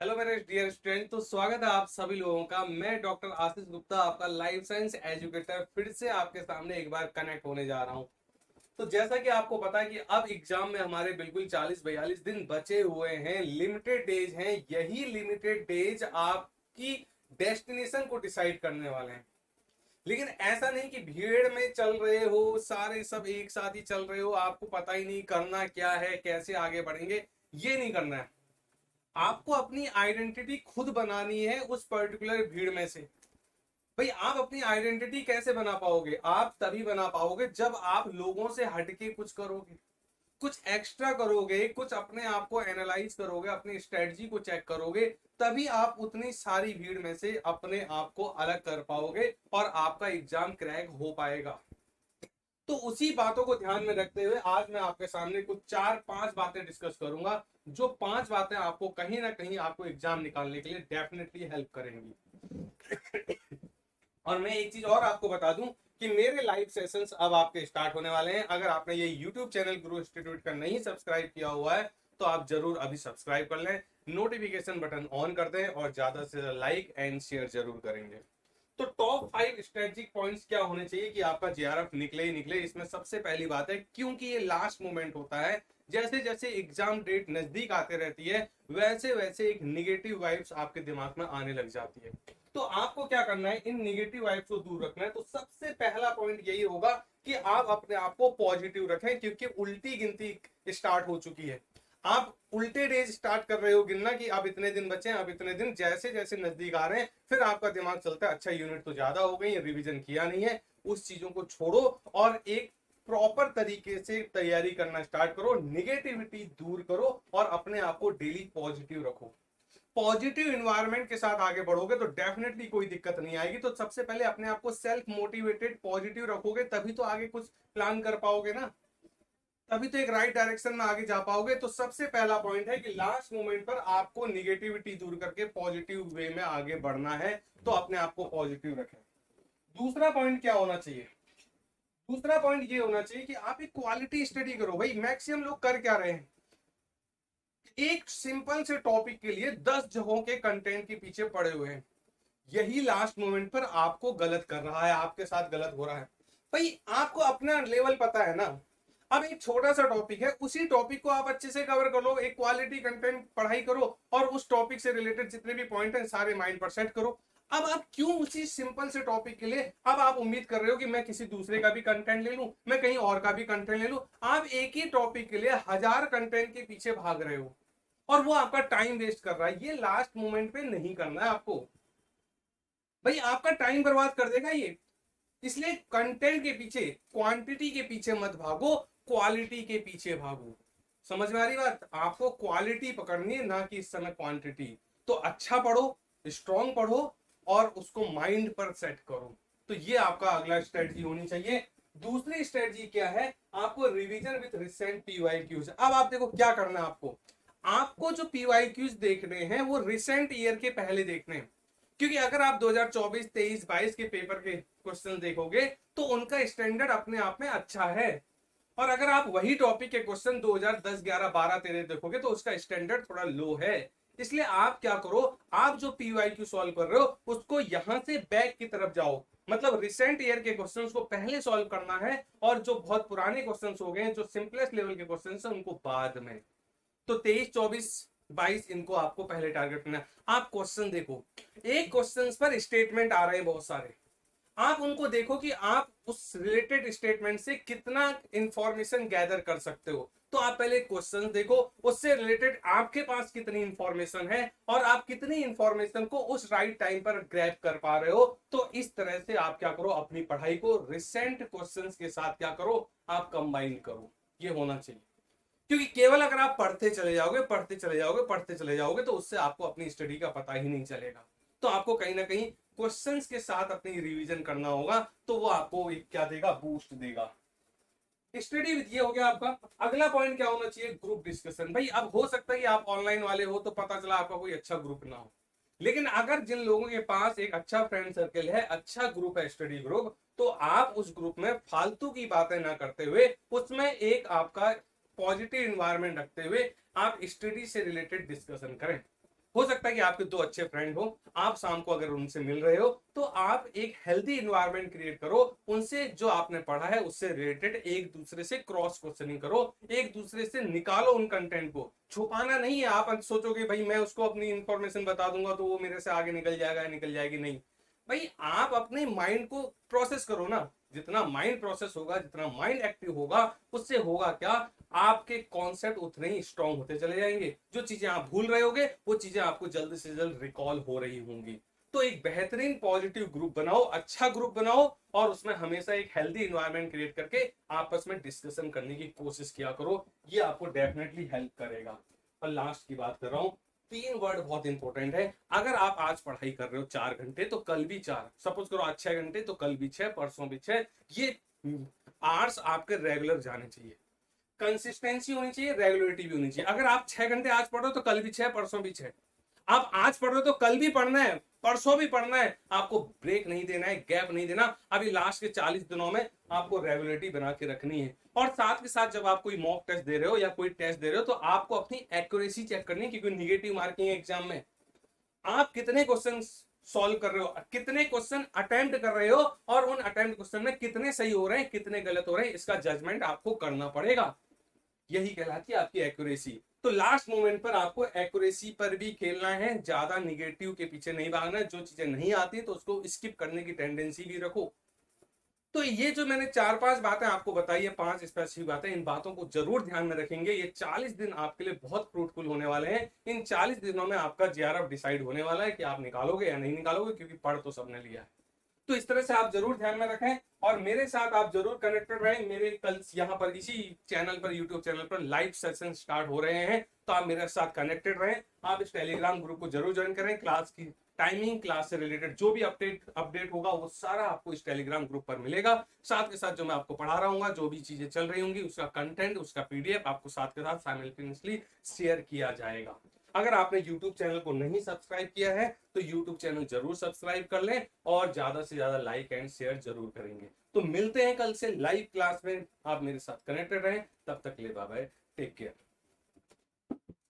Hello मेरे dear student. तो स्वागत है आप सभी लोगों का। मैं डॉक्टर आशीष गुप्ता, आपका लाइफ साइंस एजुकेटर, फिर से आपके सामने एक बार कनेक्ट होने जा रहा हूं। तो जैसा कि आपको पता है कि अब एग्जाम में हमारे बिल्कुल 40-42 दिन बचे हुए हैं, लिमिटेड डेज हैं। यही लिमिटेड डेज आपकी डेस्टिनेशन को डिसाइड करने वाले हैं। लेकिन ऐसा नहीं कि भीड़ में चल रहे हो, सारे सब एक साथ ही चल रहे हो, आपको पता ही नहीं करना क्या है, कैसे आगे बढ़ेंगे। ये नहीं करना है। आपको अपनी आइडेंटिटी खुद बनानी है उस पर्टिकुलर भीड़ में से। भाई, आप अपनी आइडेंटिटी कैसे बना पाओगे? आप तभी बना पाओगे जब आप लोगों से हटके कुछ करोगे, कुछ एक्स्ट्रा करोगे, कुछ अपने आप को एनालाइज करोगे, अपनी स्ट्रेटजी को चेक करोगे। तभी आप उतनी सारी भीड़ में से अपने आप को अलग कर पाओगे और आपका एग्जाम क्रैक हो पाएगा। तो उसी बातों को ध्यान में रखते हुए आज मैं आपके सामने कुछ 4-5 बातें डिस्कस करूंगा, जो 5 बातें आपको कहीं ना कहीं आपको एग्जाम निकालने के लिए डेफिनेटली हेल्प करेंगी। और मैं एक चीज और आपको बता दूं कि मेरे लाइव सेशंस अब आपके स्टार्ट होने वाले हैं। अगर आपने ये यूट्यूब चैनल गुरु इंस्टीट्यूट का नहीं सब्सक्राइब किया हुआ है तो आप जरूर अभी सब्सक्राइब कर लें, नोटिफिकेशन बटन ऑन कर दें और ज्यादा से ज्यादा लाइक एंड शेयर जरूर करेंगे। तो टॉप 5 स्ट्रेटेजिक पॉइंट्स क्या होने चाहिए कि आपका जेआरएफ निकले ही निकले? इसमें सबसे पहली बात है, क्योंकि ये लास्ट मोमेंट होता है, जैसे जैसे एग्जाम डेट नजदीक आते रहती है वैसे वैसे एक निगेटिव वाइब्स आपके दिमाग में आने लग जाती है। तो आपको क्या करना है, इन निगेटिव वाइब्स को दूर रखना है। तो सबसे पहला पॉइंट यही होगा कि आप अपने आप को पॉजिटिव रखें, क्योंकि उल्टी गिनती स्टार्ट हो चुकी है। आप उल्टे डेज स्टार्ट कर रहे हो गिनना कि अब इतने दिन बचे हैं, अब इतने दिन। जैसे जैसे नजदीक आ रहे हैं फिर आपका दिमाग चलता है, अच्छा यूनिट तो ज्यादा हो गई, रिवीजन किया नहीं है। उस चीजों को छोड़ो और एक प्रॉपर तरीके से तैयारी करना स्टार्ट करो, निगेटिविटी दूर करो और अपने आप को डेली पॉजिटिव रखो। पॉजिटिव इन्वायरमेंट के साथ आगे बढ़ोगे तो डेफिनेटली कोई दिक्कत नहीं आएगी। तो सबसे पहले अपने आप को सेल्फ मोटिवेटेड पॉजिटिव रखोगे, तभी तो आगे कुछ प्लान कर पाओगे ना, तभी तो एक राइट डायरेक्शन में आगे जा पाओगे। तो सबसे पहला पॉइंट है कि लास्ट मोमेंट पर आपको निगेटिविटी दूर करके पॉजिटिव वे में आगे बढ़ना है। तो अपने आप को पॉजिटिव रखें। दूसरा पॉइंट क्या होना चाहिए? दूसरा पॉइंट ये होना चाहिए कि आप एक क्वालिटी स्टडी करो। भाई, मैक्सिमम लोग कर क्या रहे हैं, एक सिंपल से टॉपिक के लिए 10 जगहों के कंटेंट के पीछे पड़े हुए हैं। यही लास्ट मोमेंट पर आपको गलत कर रहा है, आपके साथ गलत हो रहा है। भाई, आपको अपना लेवल पता है ना। अब एक छोटा सा टॉपिक है, उसी टॉपिक को आप अच्छे से कवर कर लो, एक क्वालिटी कंटेंट पढ़ाई करो और उस टॉपिक से रिलेटेड जितने भी पॉइंट हैं सारे माइंड पर सेट करो। अब आप क्यों उसी सिंपल से टॉपिक के लिए अब आप उम्मीद कर रहे हो कि मैं किसी दूसरे का भी कंटेंट ले लूं, मैं कहीं और का भी कंटेंट ले लूं? आप एक ही टॉपिक के लिए 1000 कंटेंट के पीछे भाग रहे हो और वो आपका टाइम वेस्ट कर रहा है। ये लास्ट मोमेंट पे नहीं करना है आपको। भाई, आपका टाइम बर्बाद कर देगा ये। इसलिए कंटेंट के पीछे, क्वांटिटी के पीछे मत भागो, क्वालिटी के पीछे भागो। समझ में आ रही बात? आपको क्वालिटी पकड़नी है, ना कि इस समय क्वांटिटी। तो अच्छा पढ़ो, स्ट्रॉन्ग पढ़ो और उसको माइंड पर सेट करो। तो ये आपका अगला स्ट्रेटजी होनी चाहिए। दूसरी स्ट्रेटजी क्या है? आपको रिवीजन विद रिसेंट पीवाईक्यूज। अब आप देखो क्या करना है आपको। आपको जो पीवाईक्यूज देखने हैं वो रिसेंट ईयर के पहले देखने हैं। क्योंकि अगर आप 2024, 23, 22 के पेपर के क्वेश्चन देखोगे तो उनका स्टैंडर्ड अपने आप में अच्छा है। और अगर आप वही टॉपिक के क्वेश्चन 2010, 11, 12, 13 देखोगे तो उसका स्टैंडर्ड थोड़ा लो है। इसलिए आप क्या करो, आप जो पीवाईक्यू सॉल्व कर रहे हो उसको यहां से बैक की तरफ जाओ। मतलब रिसेंट ईयर के क्वेश्चंस को पहले सॉल्व करना है और जो बहुत पुराने क्वेश्चंस हो गए, जो सिंपलेस्ट लेवल के क्वेश्चंस हैं, उनको बाद में। तो 23, 24, 22 इनको आपको पहले टारगेट करना है। आप क्वेश्चन देखो, एक क्वेश्चन पर स्टेटमेंट आ रहे हैं बहुत सारे। आप उनको देखो कि आप उस रिलेटेड स्टेटमेंट से कितना इंफॉर्मेशन गैदर कर सकते हो। तो आप पहले क्वेश्चन देखो, उससे रिलेटेड आपके पास कितनी इंफॉर्मेशन है और आप कितनी इंफॉर्मेशन को उस राइट टाइम पर ग्रैब कर पा रहे हो। तो इस तरह से आप क्या करो, अपनी पढ़ाई को रिसेंट क्वेश्चंस के साथ क्या करो, आप कंबाइन करो। ये होना चाहिए। क्योंकि केवल अगर आप पढ़ते चले जाओगे, पढ़ते चले जाओगे, पढ़ते चले जाओगे तो उससे आपको अपनी स्टडी का पता ही नहीं चलेगा। तो आपको कहीं ना कहीं क्वेश्चंस के साथ अपनी रिवीजन करना होगा। तो वो आपको एक क्या देगा, बूस्ट देगा। स्टडी विद ये हो गया आपका। अगला पॉइंट क्या होना चाहिए, ग्रुप डिस्कशन। भाई, अब हो सकता है कि आप ऑनलाइन वाले हो तो पता चला आपका कोई अच्छा ग्रुप ना हो। लेकिन अगर जिन लोगों के पास एक अच्छा फ्रेंड सर्कल है, अच्छा ग्रुप है, स्टडी ग्रुप, तो आप उस ग्रुप में फालतू की बातें ना करते हुए उसमें एक आपका पॉजिटिव इन्वायरमेंट रखते हुए आप स्टडी से रिलेटेड डिस्कशन करें। हो सकता है कि आपके दो अच्छे फ्रेंड हो, आप शाम को अगर उनसे मिल रहे हो तो आप एक हेल्दी इन्वायरमेंट क्रिएट करो, उनसे जो आपने पढ़ा है उससे रिलेटेड एक दूसरे से क्रॉस क्वेश्चनिंग करो, एक दूसरे से निकालो उन कंटेंट को। छुपाना नहीं है, आप सोचोगे भाई मैं उसको अपनी इंफॉर्मेशन बता दूंगा तो वो मेरे से आगे निकल जाएगा, निकल जाएगी, नहीं भाई, आप अपने माइंड को प्रोसेस करो ना। जितना माइंड प्रोसेस होगा, जितना माइंड एक्टिव होगा, उससे होगा क्या, आपके कॉन्सेप्ट उतने ही स्ट्रांग होते चले जाएंगे। जो चीजें आप भूल रहे होगे वो चीजें आपको जल्द से जल्द रिकॉल हो रही होंगी। तो एक बेहतरीन पॉजिटिव ग्रुप बनाओ, अच्छा ग्रुप बनाओ, और उसमें हमेशा एक हेल्दी इन्वायरमेंट क्रिएट करके आपस में डिस्कशन करने की कोशिश किया करो। ये आपको डेफिनेटली हेल्प करेगा। और लास्ट की बात कर रहा हूं, तीन वर्ड बहुत इंपॉर्टेंट है। अगर आप आज पढ़ाई कर रहे हो 4 घंटे तो कल भी 4, सपोज करो आज 6 घंटे तो कल भी 6, परसों भी 6, ये आवर्स आपके रेगुलर जाने चाहिए। कंसिस्टेंसी होनी चाहिए, रेगुलरिटी भी होनी चाहिए। अगर आप 6 घंटे आज पढ़ो तो कल भी 6, परसों भी 6। आप आज पढ़ रहे हो तो कल भी पढ़ना है, परसों भी पढ़ना है। आपको ब्रेक नहीं देना है, गैप नहीं देना। अभी लास्ट के 40 दिनों में आपको रेगुलरिटी बना के रखनी है। और साथ के साथ जब आप कोई मॉक टेस्ट दे रहे हो या कोई टेस्ट दे रहे हो तो आपको अपनी एक्यूरेसी चेक करनी है, क्योंकि निगेटिव मार्किंग है एग्जाम में। आप कितने क्वेश्चन सॉल्व कर रहे हो, कितने क्वेश्चन अटेम्प्ट कर रहे हो, और उन अटेम्प्ट क्वेश्चन में कितने सही हो रहे हैं, कितने गलत हो रहे हैं, इसका जजमेंट आपको करना पड़ेगा। यही कहलाती है आपकी एक्यूरेसी। तो लास्ट मोमेंट पर आपको एक्यूरेसी पर भी खेलना है, ज्यादा निगेटिव के पीछे नहीं भागना है। जो चीजें नहीं आती तो उसको स्किप करने की टेंडेंसी भी रखो। तो ये जो मैंने 4-5 बातें आपको बताई है, 5 स्पेसिफिक बातें, इन बातों को जरूर ध्यान में रखेंगे। ये 40 दिन आपके लिए बहुत फ्रूटफुल होने वाले हैं। इन 40 दिनों में आपका जीआरएफ डिसाइड होने वाला है कि आप निकालोगे या नहीं निकालोगे, क्योंकि पढ़ तो सबने लिया है। तो इस तरह से आप जरूर ध्यान में रखें और मेरे साथ आप जरूर कनेक्टेड रहें। मेरे कल यहाँ पर इसी चैनल पर, यूट्यूब चैनल पर लाइव सेशन स्टार्ट हो रहे हैं, तो आप मेरे साथ कनेक्टेड रहें। आप इस टेलीग्राम ग्रुप को जरूर ज्वाइन करें। क्लास की टाइमिंग, क्लास से रिलेटेड जो भी अपडेट होगा वो सारा आपको इस टेलीग्राम ग्रुप पर मिलेगा। साथ के साथ जो मैं आपको पढ़ा रहा हूँ, जो भी चीजें चल रही होंगी, उसका कंटेंट, उसका पीडीएफ आपको साथ के साथ साइमल्टेनियसली शेयर किया जाएगा। अगर आपने YouTube चैनल को नहीं सब्सक्राइब किया है तो YouTube चैनल जरूर सब्सक्राइब कर लें और ज्यादा से ज्यादा लाइक एंड शेयर जरूर करेंगे। तो मिलते हैं कल से लाइव क्लास में, आप मेरे साथ कनेक्टेड रहें। तब तक ले बाय बाय, टेक केयर।